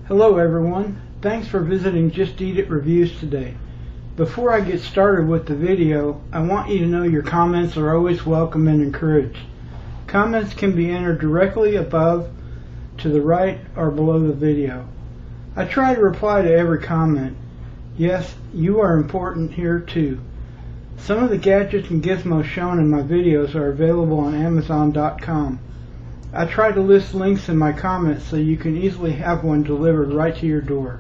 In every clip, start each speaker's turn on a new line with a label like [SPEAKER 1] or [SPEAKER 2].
[SPEAKER 1] Hello everyone, thanks for visiting Just Eat It Reviews today. Before I get started with the video, I want you to know your comments are always welcome and encouraged. Comments can be entered directly above, to the right, or below the video. I try to reply to every comment. Yes, you are important here too. Some of the gadgets and gizmos shown in my videos are available on Amazon.com. I try to list links in my comments so you can easily have one delivered right to your door.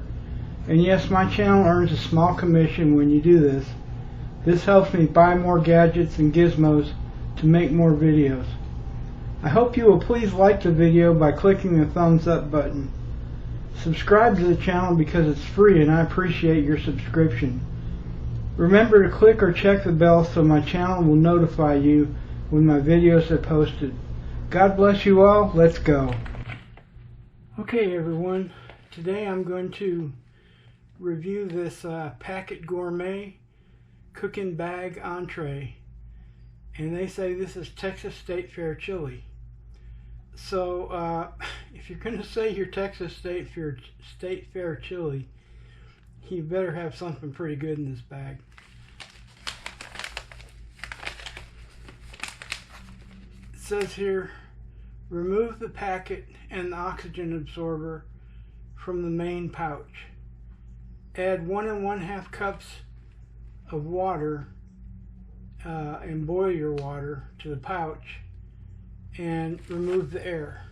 [SPEAKER 1] And yes, my channel earns a small commission when you do this. This helps me buy more gadgets and gizmos to make more videos. I hope you will please like the video by clicking the thumbs up button. Subscribe to the channel because it's free and I appreciate your subscription. Remember to click or check the bell so my channel will notify you when my videos are posted. God bless you all. Let's go. Okay everyone, today I'm going to review this Packit Gourmet cooking bag entree, and they say this is Texas State Fair chili. So if you're going to say your Texas State Fair chili, you better have something pretty good in this bag. It says here, remove the packet and the oxygen absorber from the main pouch. Add 1 1/2 cups of water and boil your water to the pouch and remove the air.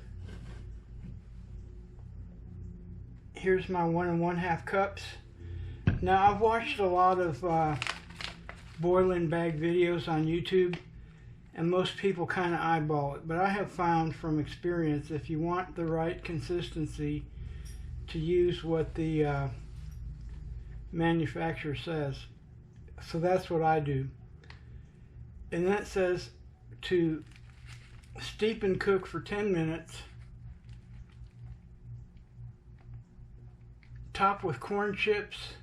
[SPEAKER 1] Here's my 1 1/2 cups. Now I've watched a lot of boiling bag videos on YouTube, and most people kind of eyeball it, but I have found from experience, if you want the right consistency, to use what the manufacturer says. So that's what I do. And that says to steep and cook for 10 minutes, top with corn chips,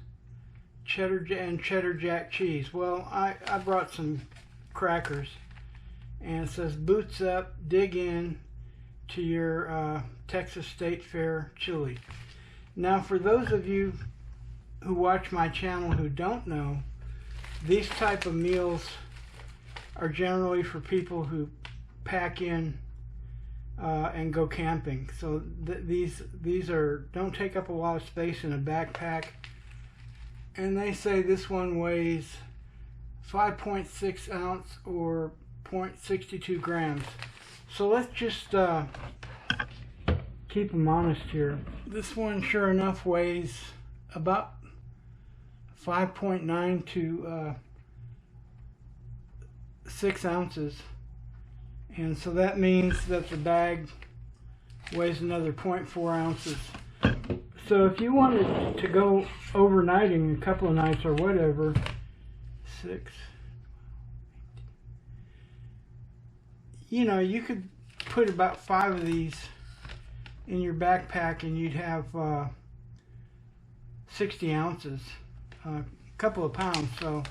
[SPEAKER 1] cheddar jack cheese. Well, I brought some crackers. And it says boots up, dig in to your Texas State Fair chili. Now for those of you who watch my channel who don't know, these type of meals are generally for people who pack in and go camping. So these don't take up a lot of space in a backpack. And they say this one weighs 5.6 ounce or 0.62 grams. So let's just keep them honest here. This one sure enough weighs about 5.9 to 6 ounces, and so that means that the bag weighs another 0.4 ounces. So if you wanted to go overnighting a couple of nights or whatever, 6, you know, you could put about 5 of these in your backpack and you'd have 60 ounces, a couple of pounds, so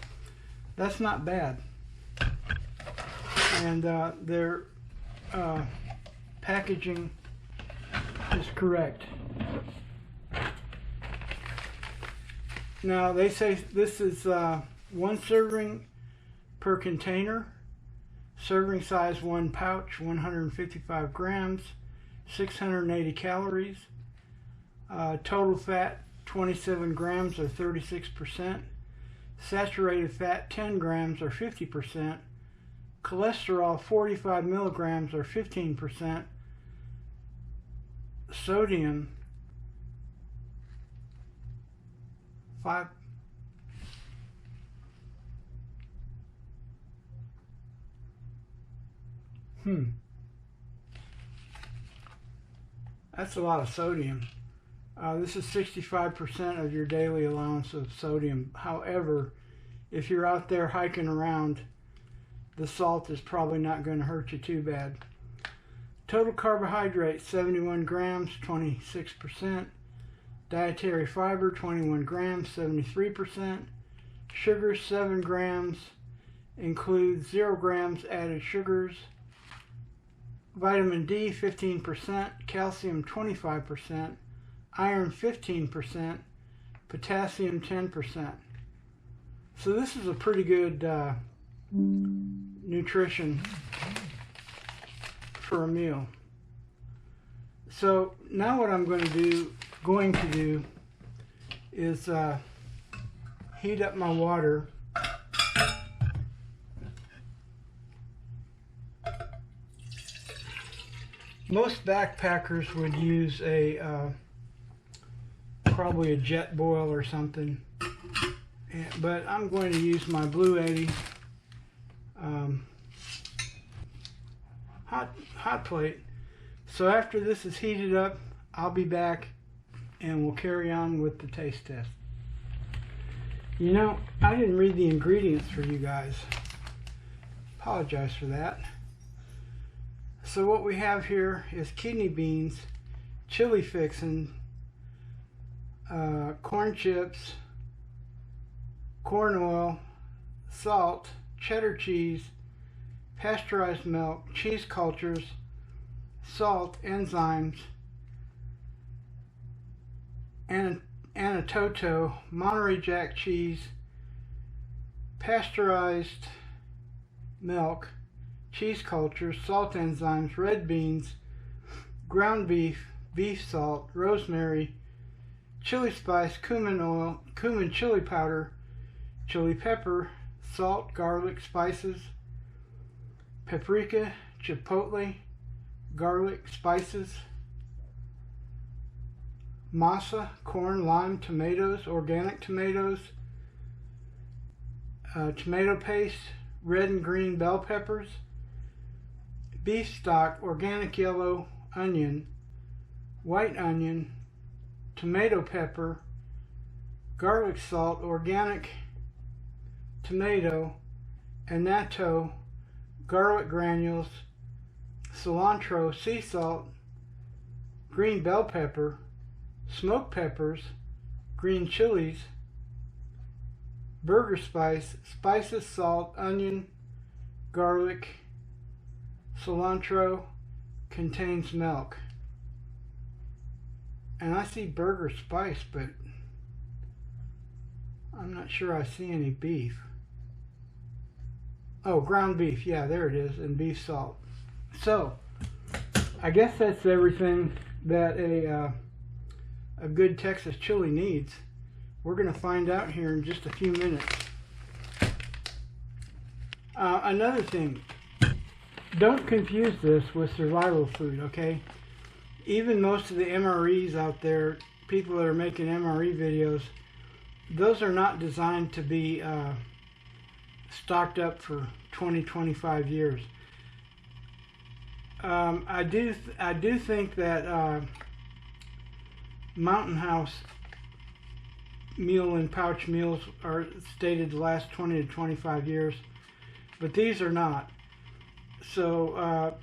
[SPEAKER 1] that's not bad. And their packaging is correct. Now they say this is 1 serving per container. Serving size 1 pouch, 155 grams, 680 calories. Total fat 27 grams or 36%. Saturated fat 10 grams or 50%. Cholesterol 45 milligrams or 15%. Sodium 5. That's a lot of sodium. This is 65% of your daily allowance of sodium. However, if you're out there hiking around, the salt is probably not going to hurt you too bad. Total carbohydrates 71 grams, 26%. Dietary fiber 21 grams, 73%. Sugar 7 grams, includes 0 grams added sugars. Vitamin D 15%, calcium 25%, iron 15%, potassium 10%. So this is a pretty good nutrition for a meal. So now what I'm going to do is heat up my water. Most backpackers would use a probably a jet boil or something, but I'm going to use my Blue 80 hot plate. So after this is heated up, I'll be back and we'll carry on with the taste test. You know, I didn't read the ingredients for you guys. Apologize for that. So what we have here is kidney beans, chili fixin', corn chips, corn oil, salt, cheddar cheese, pasteurized milk, cheese cultures, salt, enzymes, Anatoto, Monterey Jack cheese, pasteurized milk, cheese cultures, salt, enzymes, red beans, ground beef, beef salt, rosemary, chili spice, cumin oil, cumin chili powder, chili pepper, salt, garlic, spices, paprika, chipotle, garlic, spices, masa, corn, lime, tomatoes, organic tomatoes, tomato paste, red and green bell peppers, beef stock, organic yellow onion, white onion, tomato pepper, garlic salt, organic tomato, annatto, garlic granules, cilantro, sea salt, green bell pepper, smoked peppers, green chilies, burger spice, spices, salt, onion, garlic, cilantro, contains milk. And I see burger spice, but I'm not sure I see any beef. Oh, ground beef, yeah, there it is, and beef salt. So, I guess that's everything that a good Texas chili needs. We're going to find out here in just a few minutes. Another thing, don't confuse this with survival food, okay? Even most of the MREs out there, people that are making MRE videos, those are not designed to be stocked up for 20-25 years. I do think that Mountain House meal and pouch meals are stated to last 20 to 25 years, but these are not. So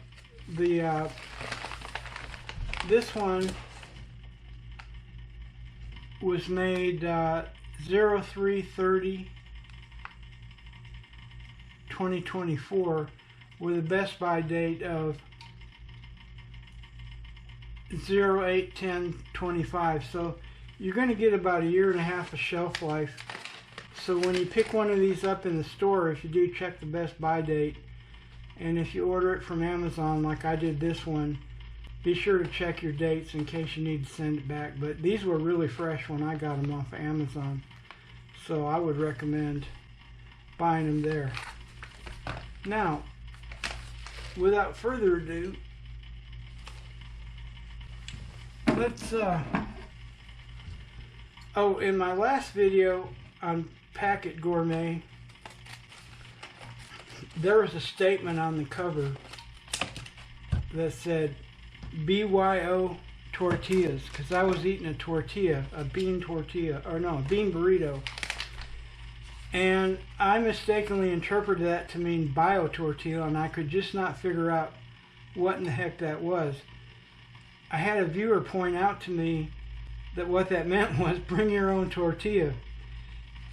[SPEAKER 1] this one was made 03/30/2024 with a best by date of 08/10/25. So you're going to get about a year and a half of shelf life. So when you pick one of these up in the store, if you do, check the best by date. And if you order it from Amazon like I did this one, be sure to check your dates in case you need to send it back. But these were really fresh when I got them off of Amazon, so I would recommend buying them there. Now, without further ado, let's oh, in my last video on Packit Gourmet, there was a statement on the cover that said BYO tortillas, because I was eating a tortilla, a bean tortilla, or no, a bean burrito, and I mistakenly interpreted that to mean bio tortilla, and I could just not figure out what in the heck that was. I had a viewer point out to me that what that meant was bring your own tortilla.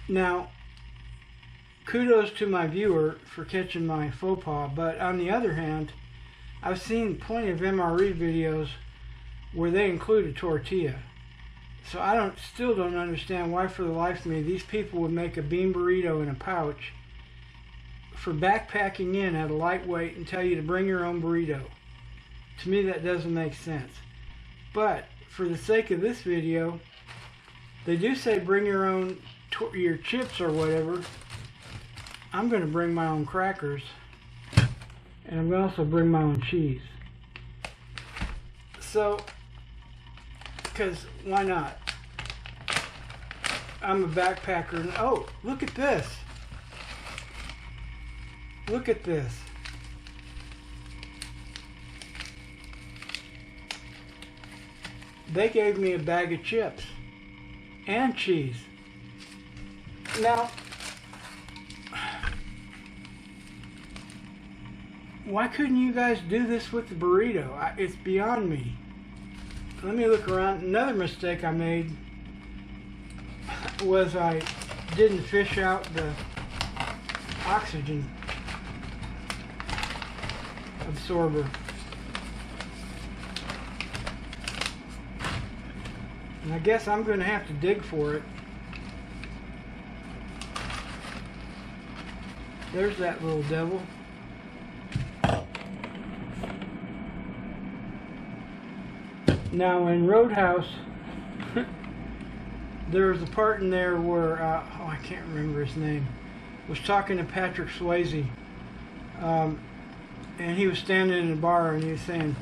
[SPEAKER 1] Now, kudos to my viewer for catching my faux pas, but on the other hand, I've seen plenty of MRE videos where they include a tortilla. So I still don't understand why for the life of me these people would make a bean burrito in a pouch for backpacking in at a lightweight and tell you to bring your own burrito. To me that doesn't make sense. But for the sake of this video, they do say bring your own your chips or whatever. I'm going to bring my own crackers, and I'm going to also bring my own cheese. So, because why not? I'm a backpacker, and oh, look at this. Look at this. They gave me a bag of chips and cheese. Now, why couldn't you guys do this with the burrito? It's beyond me. Let me look around. Another mistake I made was I didn't fish out the oxygen absorber. And I guess I'm going to have to dig for it. There's that little devil. Now in Roadhouse, there was a part in there where, oh, I can't remember his name, was talking to Patrick Swayze. And he was standing in the bar and he was saying,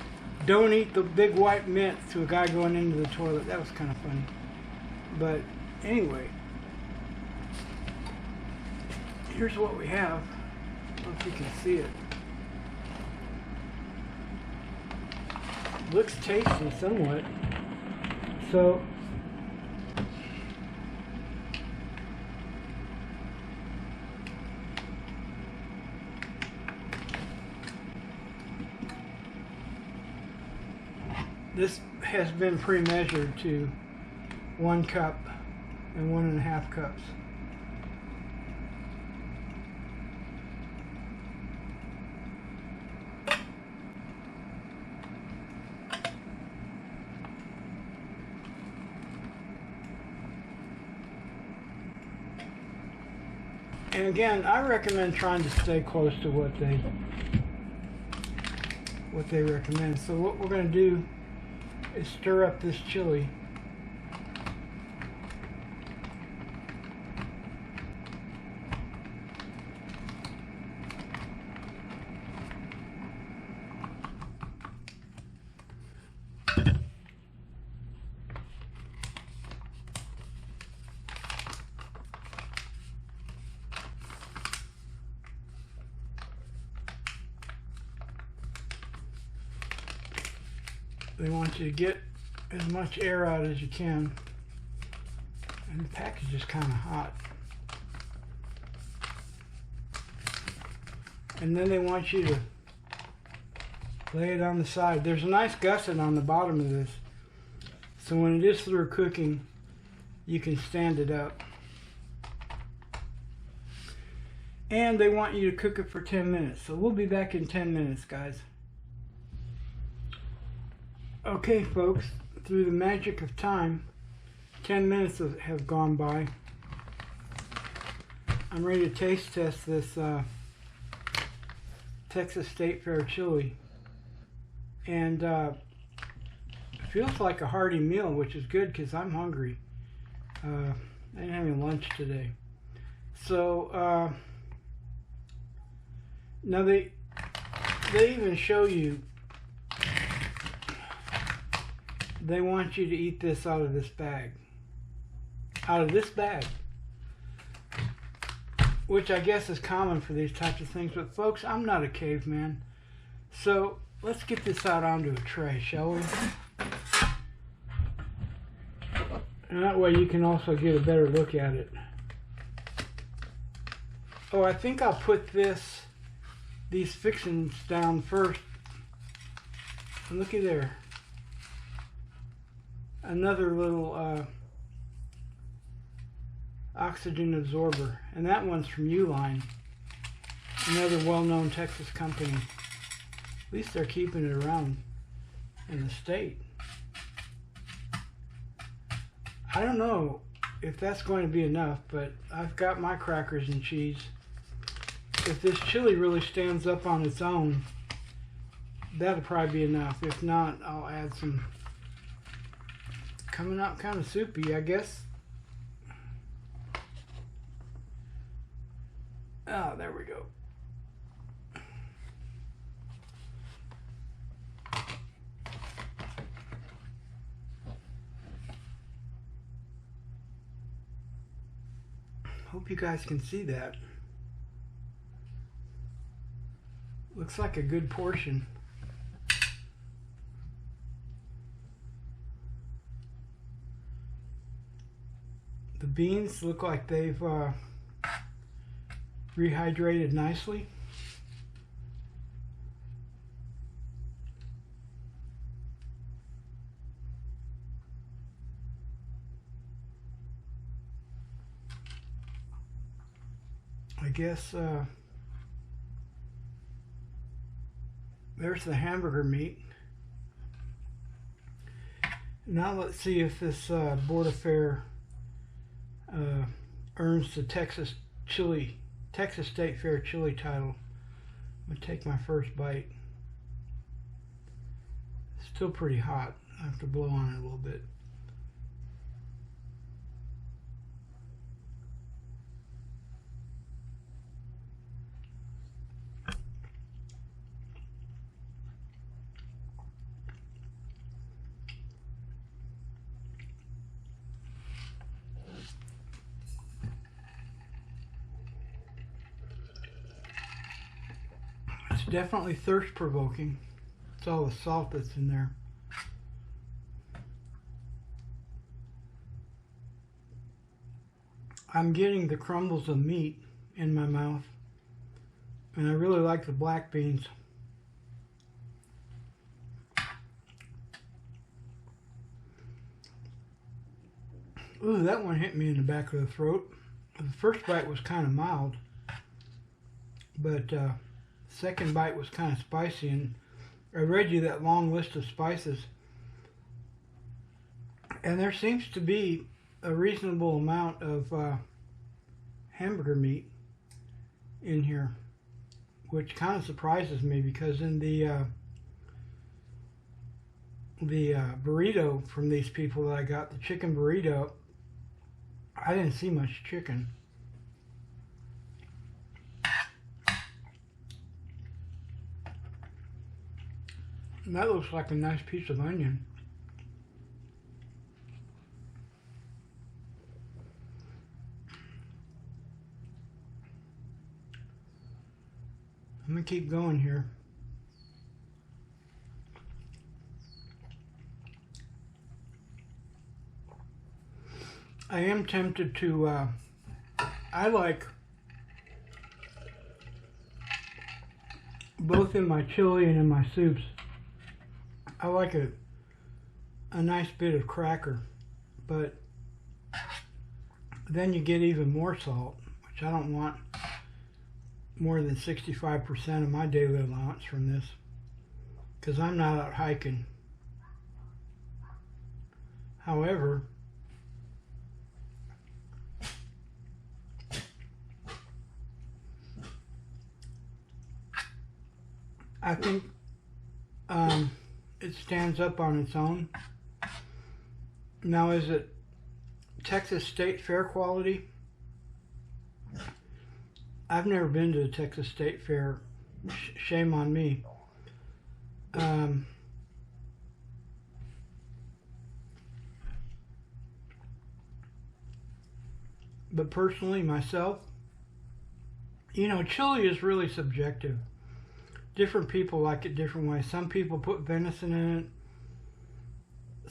[SPEAKER 1] "Don't eat the big white mint," to a guy going into the toilet. That was kind of funny. But anyway, here's what we have. I don't know if you can see it. Looks tasty somewhat. So this has been pre-measured to 1 cup and 1.5 cups. And again, I recommend trying to stay close to what they recommend. So what we're going to do is stir up this chili. They want you to get as much air out as you can. And the package is kind of hot. And then they want you to lay it on the side. There's a nice gusset on the bottom of this, so when it is through cooking, you can stand it up. And they want you to cook it for 10 minutes. So we'll be back in 10 minutes, guys. Okay, folks, through the magic of time, 10 minutes have gone by. I'm ready to taste test this Texas State Fair chili. And it feels like a hearty meal, which is good because I'm hungry. I didn't have any lunch today. So, now they even show you, they want you to eat this out of this bag. Out of this bag. Which I guess is common for these types of things. But folks, I'm not a caveman. So let's get this out onto a tray, shall we? And that way you can also get a better look at it. Oh, I think I'll put these fixings down first. And looky there. Another little oxygen absorber, and that one's from Uline, another well-known Texas company. At least they're keeping it around in the state. I don't know if that's going to be enough, but I've got my crackers and cheese. If this chili really stands up on its own, that'll probably be enough. If not, I'll add some. Coming out kind of soupy, I guess. Oh, there we go. Hope you guys can see that. Looks like a good portion. The beans look like they've rehydrated nicely. I guess there's the hamburger meat. Now let's see if this Board of Fair earns the Texas State Fair chili title. I'm gonna take my first bite. It's still pretty hot. I have to blow on it a little bit. It's definitely thirst-provoking. It's all the salt that's in there. I'm getting the crumbles of meat in my mouth, and I really like the black beans. Ooh, that one hit me in the back of the throat. The first bite was kind of mild, but second bite was kind of spicy, and I read you that long list of spices, and there seems to be a reasonable amount of hamburger meat in here, which kind of surprises me, because in the burrito from these people that I got, the chicken burrito, I didn't see much chicken. And that looks like a nice piece of onion. I'm gonna keep going here. I am tempted to, I like both in my chili and in my soups, I like a nice bit of cracker, but then you get even more salt, which I don't want more than 65% of my daily allowance from this, because I'm not out hiking. However, I think it stands up on its own. Now, is it Texas State Fair quality? I've never been to the Texas State Fair. Shame on me. But personally, myself, you know, chili is really subjective. Different people like it different ways. Some people put venison in it.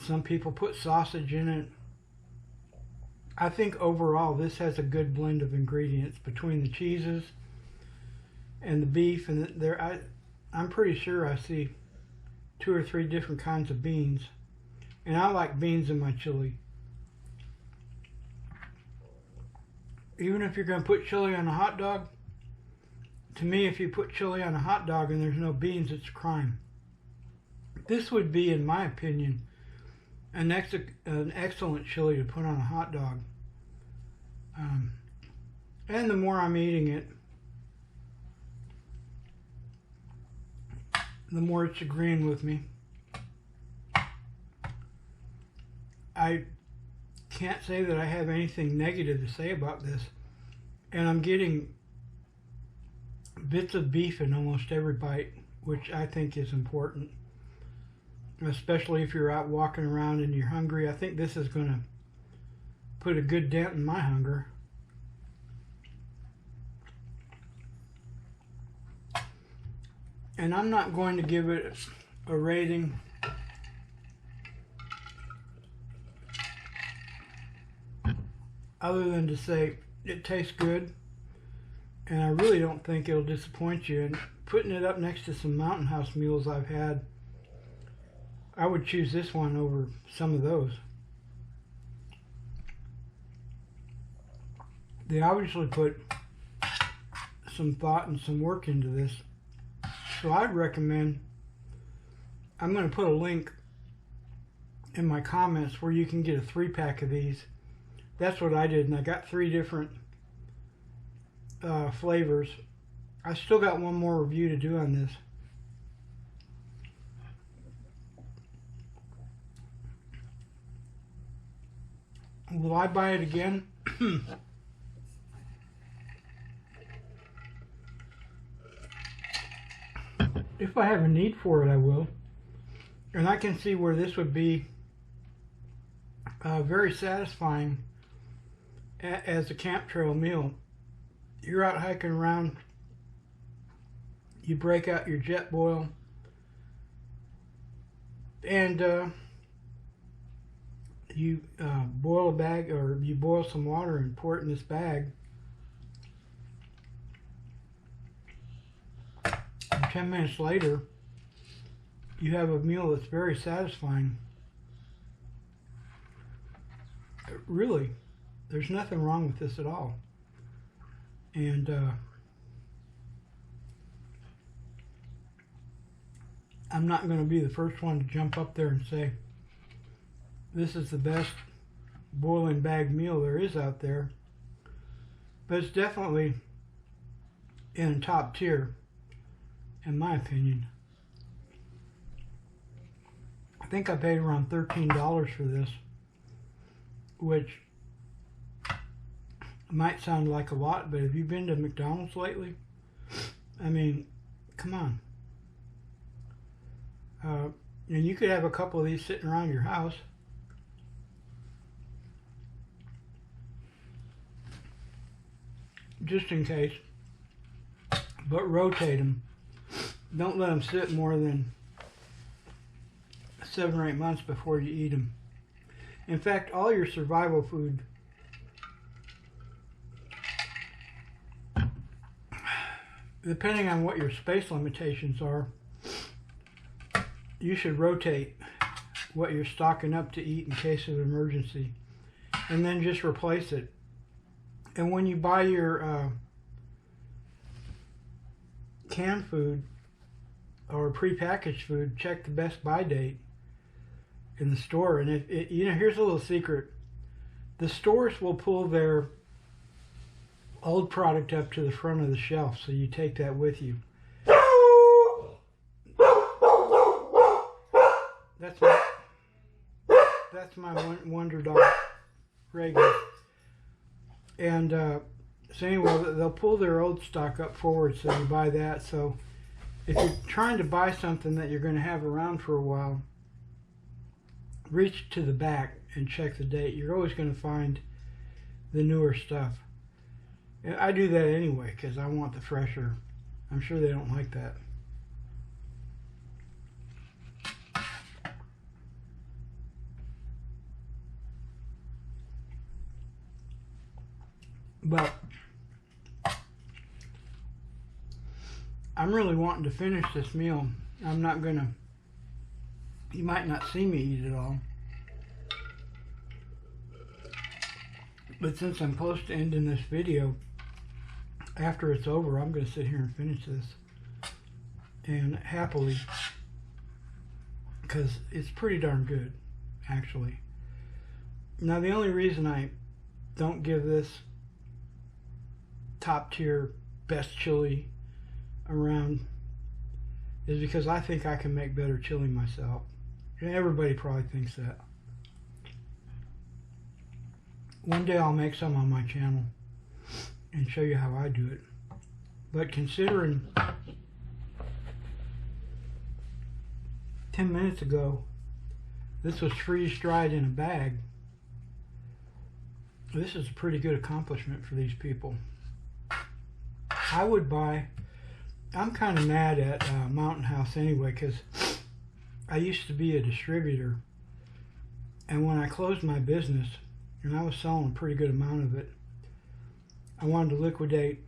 [SPEAKER 1] Some people put sausage in it. I think overall this has a good blend of ingredients between the cheeses and the beef, and I'm pretty sure I see 2 or 3 different kinds of beans, and I like beans in my chili. Even if you're going to put chili on a hot dog, to me, if you put chili on a hot dog and there's no beans, it's a crime. This would be, in my opinion, an excellent chili to put on a hot dog. And the more I'm eating it, the more it's agreeing with me. I can't say that I have anything negative to say about this. And I'm getting bits of beef in almost every bite, which I think is important. Especially if you're out walking around and you're hungry. I think this is going to put a good dent in my hunger. And I'm not going to give it a rating other than to say it tastes good, and I really don't think it'll disappoint you. And putting it up next to some Mountain House meals I've had, I would choose this one over some of those. They obviously put some thought and some work into this. So I'd recommend, I'm going to put a link in my comments where you can get a 3-pack of these. That's what I did, and I got 3 different flavors. I still got one more review to do on this. Will I buy it again? If I have a need for it, I will. And I can see where this would be very satisfying as a camp trail meal. You're out hiking around, you break out your jet boil, and you boil a bag, or you boil some water and pour it in this bag. And 10 minutes later, you have a meal that's very satisfying. Really, there's nothing wrong with this at all. And I'm not going to be the first one to jump up there and say this is the best boiling bag meal there is out there, but it's definitely in top tier, in my opinion. I think I paid around $13 for this, which might sound like a lot, but have you been to McDonald's lately? I mean, come on. And you could have a couple of these sitting around your house. Just in case. But rotate them. Don't let them sit more than 7 or 8 months before you eat them. In fact, all your survival food, depending on what your space limitations are, you should rotate what you're stocking up to eat in case of emergency, and then just replace it. And when you buy your canned food or prepackaged food, check the best by date in the store. And you know, here's a little secret: the stores will pull their old product up to the front of the shelf, so you take that with you. That's my wonder dog, Reagan. And so anyway, they'll pull their old stock up forward, so you buy that. So if you're trying to buy something that you're going to have around for a while, reach to the back and check the date. You're always going to find the newer stuff. And I do that anyway because I want the fresher. I'm sure they don't like that. But I'm really wanting to finish this meal. I'm not gonna, you might not see me eat it all, but since I'm close to ending this video, after it's over, I'm gonna sit here and finish this, and happily, because it's pretty darn good. actually. Now the only reason I don't give this top tier best chili around is because I think I can make better chili myself. And everybody probably thinks that. One day I'll make some on my channel and show you how I do it. But considering 10 minutes ago this was freeze-dried in a bag, this is a pretty good accomplishment for these people. I would buy, I'm kind of mad at Mountain House anyway, because I used to be a distributor, and when I closed my business, and I was selling a pretty good amount of it, I wanted to liquidate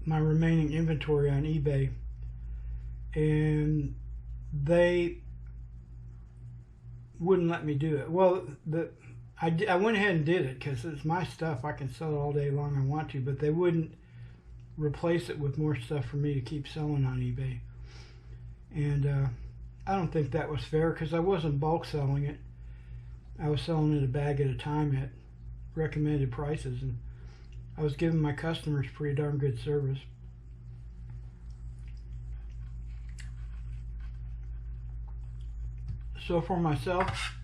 [SPEAKER 1] my remaining inventory on eBay, and they wouldn't let me do it. Well, I went ahead and did it because it's my stuff. I can sell it all day long I want to, but they wouldn't replace it with more stuff for me to keep selling on eBay. And I don't think that was fair because I wasn't bulk selling it. I was selling it a bag at a time at recommended prices, and I was giving my customers pretty darn good service. So for myself,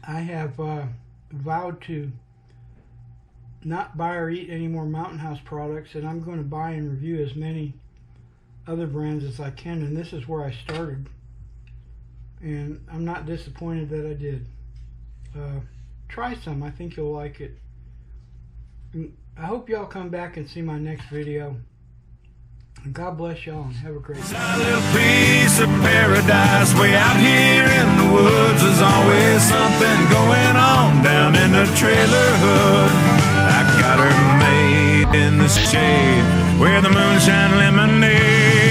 [SPEAKER 1] I have vowed to not buy or eat any more Mountain House products, and I'm going to buy and review as many other brands as I can, and this is where I started, and I'm not disappointed that I did. Try some. I think you'll like it. And I hope y'all come back and see my next video. And God bless y'all and have a great day.
[SPEAKER 2] A little piece of paradise way out here in the woods. There's always something going on down in the trailer hood. I got her made in the shade where the moonshine lemonade